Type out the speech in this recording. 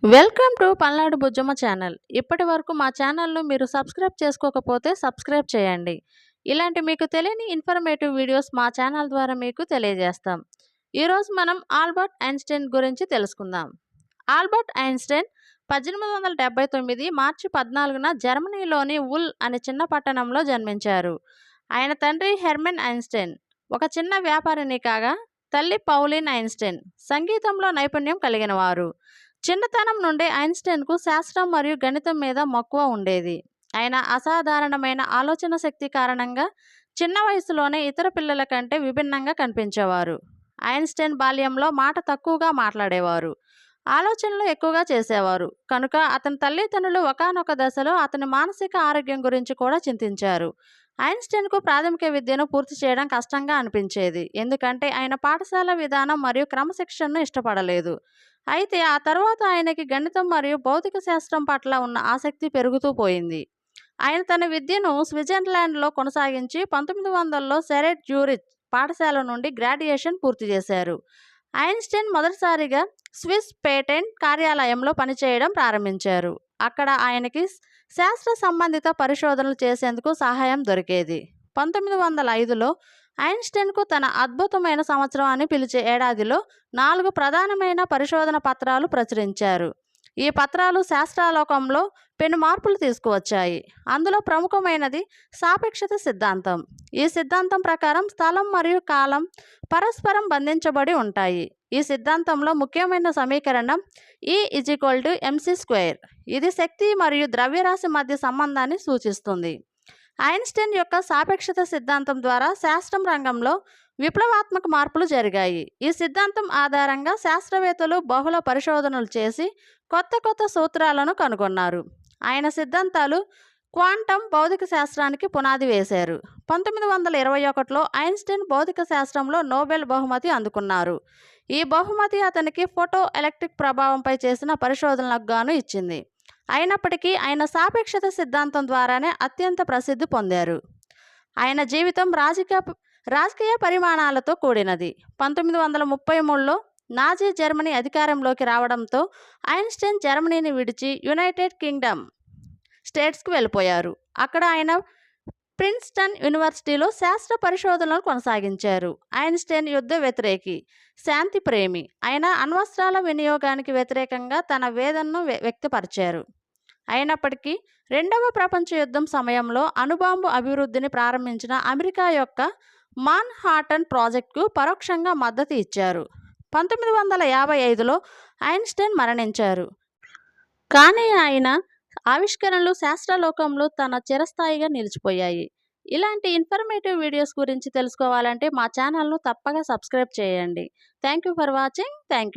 Welcome to Palnadu Bujjamma channel. ఇప్పటి వరకు మా ఛానల్ను మీరు సబ్స్క్రైబ్ చేసుకోకపోతే సబ్స్క్రైబ్ చేయండి. ఇలాంటి మీకు తెలియని ఇన్ఫర్మేటివ్ వీడియోస్ మా ఛానల్ ద్వారా మీకు తెలియజేస్తాం. ఈరోజు మనం ఆల్బర్ట్ ఐన్స్టైన్ గురించి తెలుసుకుందాం. ఆల్బర్ట్ ఐన్స్టైన్ 1879 మార్చి 14న జర్మనీలోని ఉల్ అనే చిన్న పట్టణంలో జన్మించారు. ఆయన తండ్రి హెర్మన్ ఐన్స్టైన్ ఒక చిన్న వ్యాపారిని కాగా, తల్లి పౌలిన్ ఐన్స్టైన్ సంగీతంలో నైపుణ్యం కలిగిన వారు. చిన్నతనం నుండి ఐన్స్టైన్కు శాస్త్రం మరియు గణితం మీద మక్కువ ఉండేది. ఆయన అసాధారణమైన ఆలోచన శక్తి కారణంగా చిన్న వయసులోనే ఇతర పిల్లల కంటే విభిన్నంగా కనిపించేవారు. ఐన్స్టైన్ బాల్యంలో మాట తక్కువగా మాట్లాడేవారు, ఆలోచనలు ఎక్కువగా చేసేవారు. కనుక అతని తల్లిదండ్రులు ఒకానొక దశలో అతని మానసిక ఆరోగ్యం గురించి కూడా చింతించారు. ఐన్స్టైన్కు ప్రాథమిక విద్యను పూర్తి చేయడం కష్టంగా అనిపించేది, ఎందుకంటే ఆయన పాఠశాల విధానం మరియు క్రమశిక్షణను ఇష్టపడలేదు. అయితే ఆ తర్వాత ఆయనకి గణితం మరియు భౌతిక శాస్త్రం పట్ల ఉన్న ఆసక్తి పెరుగుతూ పోయింది. ఆయన తన విద్యను స్విట్జర్లాండ్లో కొనసాగించి 1900లో సెరెట్ జ్యూరిచ్ పాఠశాల నుండి గ్రాడ్యుయేషన్ పూర్తి చేశారు. ఐన్స్టైన్ మొదటిసారిగా స్విస్ పేటెంట్ కార్యాలయంలో పనిచేయడం ప్రారంభించారు. అక్కడ ఆయనకి శాస్త్ర సంబంధిత పరిశోధనలు చేసేందుకు సహాయం దొరికేది. 1905లో ఐన్స్టైన్కు తన అద్భుతమైన సంవత్సరం అని పిలిచే ఏడాదిలో 4 ప్రధానమైన పరిశోధన పత్రాలు ప్రచురించారు. ఈ పత్రాలు శాస్త్రాలోకంలో పెను మార్పులు తీసుకువచ్చాయి. అందులో ప్రముఖమైనది సాపేక్షత సిద్ధాంతం. ఈ సిద్ధాంతం ప్రకారం స్థలం మరియు కాలం పరస్పరం బంధించబడి ఉంటాయి. ఈ సిద్ధాంతంలో ముఖ్యమైన సమీకరణం E=mc². ఇది శక్తి మరియు ద్రవ్యరాశి మధ్య సంబంధాన్ని సూచిస్తుంది. ఐన్స్టైన్ యొక్క సాపేక్షత సిద్ధాంతం ద్వారా శాస్త్రం రంగంలో విప్లవాత్మక మార్పులు జరిగాయి. ఈ సిద్ధాంతం ఆధారంగా శాస్త్రవేత్తలు బహుళ పరిశోధనలు చేసి కొత్త సూత్రాలను కనుగొన్నారు. ఆయన సిద్ధాంతాలు క్వాంటం భౌతిక శాస్త్రానికి పునాది వేశారు. 1921లో ఐన్స్టైన్ భౌతిక శాస్త్రంలో నోబెల్ బహుమతి అందుకున్నారు. ఈ బహుమతి అతనికి ఫోటో ఎలక్ట్రిక్ ప్రభావంపై చేసిన పరిశోధనలకు గాను ఇచ్చింది. అయినప్పటికీ ఆయన సాపేక్షత సిద్ధాంతం ద్వారానే అత్యంత ప్రసిద్ధి పొందారు. ఆయన జీవితం రాజకీయ పరిమాణాలతో కూడినది. 1933లో నాజీ జర్మనీ అధికారంలోకి రావడంతో ఐన్స్టైన్ జర్మనీని విడిచి యునైటెడ్ కింగ్డమ్ స్టేట్స్కు వెళ్ళిపోయారు. అక్కడ ఆయన ప్రిన్స్టన్ యూనివర్సిటీలో శాస్త్ర పరిశోధనలు కొనసాగించారు. ఐన్స్టైన్ యుద్ధ వ్యతిరేకి, శాంతి ప్రేమి. ఆయన అణ్వస్త్రాల వినియోగానికి వ్యతిరేకంగా తన వేదనను వ్యక్తపరిచారు. అయినప్పటికీ రెండవ ప్రపంచ యుద్ధం సమయంలో అణుబాంబు అభివృద్ధిని ప్రారంభించిన అమెరికా యొక్క మాన్హాటన్ ప్రాజెక్టుకు పరోక్షంగా మద్దతు ఇచ్చారు. 1955లో ఐన్స్టైన్ మరణించారు. కానీ ఆయన ఆవిష్కరణలు శాస్త్రలోకంలో తన చిరస్థాయిగా నిలిచిపోయాయి. ఇలాంటి ఇన్ఫర్మేటివ్ వీడియోస్ గురించి తెలుసుకోవాలంటే మా ఛానల్ను తప్పక సబ్స్క్రైబ్ చేయండి. Thank you for watching. Thank you.